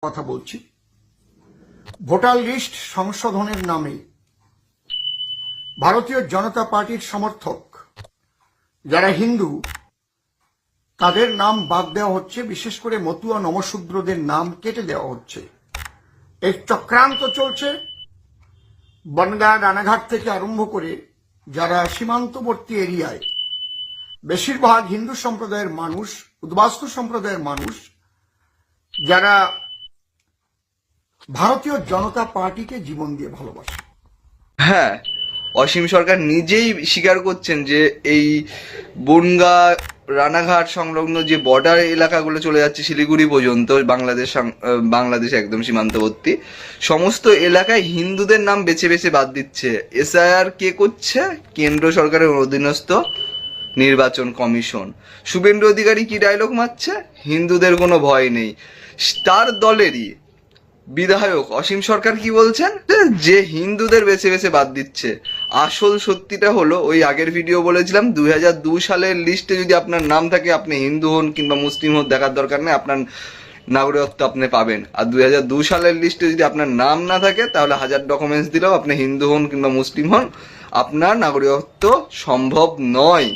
কথা বলছি। Voter list সংশোধনের নামে ভারতীয় জনতা পার্টির সমর্থক যারা হিন্দু তাদের নাম বাদ দেওয়া হচ্ছে, বিশেষ করে মতুয়া নমশূদ্রদের নাম কেটে দেওয়া হচ্ছে। এই চক্রান্ত চলছে বনগাঁ রানাঘাট থেকে আরম্ভ করে যারা সীমান্তবর্তী এরিয়ায় বেশিরভাগ হিন্দু সম্প্রদায়ের মানুষ, উদ্বাস্তু সম্প্রদায়ের মানুষ, যারা ভারতীয় জনতা পার্টিকে জীবন দিয়ে ভালোবাসে। হ্যাঁ, অসীম সরকার নিজেই স্বীকার করছেন যে এই বনগাঁ রানাঘাট সংলগ্ন যে বর্ডার এলাকাগুলো চলে যাচ্ছে শিলিগুড়ি পর্যন্ত, বাংলাদেশ একদম সীমান্তবর্তী সমস্ত এলাকায় হিন্দুদের নাম বেছে বেছে বাদ দিচ্ছে। এসআইআর কে করছে? কেন্দ্র সরকারের অধীনস্থ নির্বাচন কমিশন। শুভেন্দু অধিকারী কি ডায়লগ মারছে? হিন্দুদের কোনো ভয় নেই। তার দলেরই বিধায়ক অসীম সরকার কি বলছেন? যে হিন্দুদের বেছে বেছে বাদ দিচ্ছে। আসল সত্যিটা হলো, ওই আগের ভিডিও বলেছিলাম 2002 সালের লিস্টে যদি আপনার নাম থাকে, আপনি হিন্দু হন কিংবা মুসলিম হন দেখার দরকার নেই, আপনার নাগরিকত্ব আপনি পাবেন। আর 2002 সালের লিস্টে যদি আপনার নাম না থাকে, তাহলে 1000 ডকুমেন্টস দিলেও আপনি হিন্দু হন কিংবা মুসলিম হন, আপনার নাগরিকত্ব সম্ভব নয়।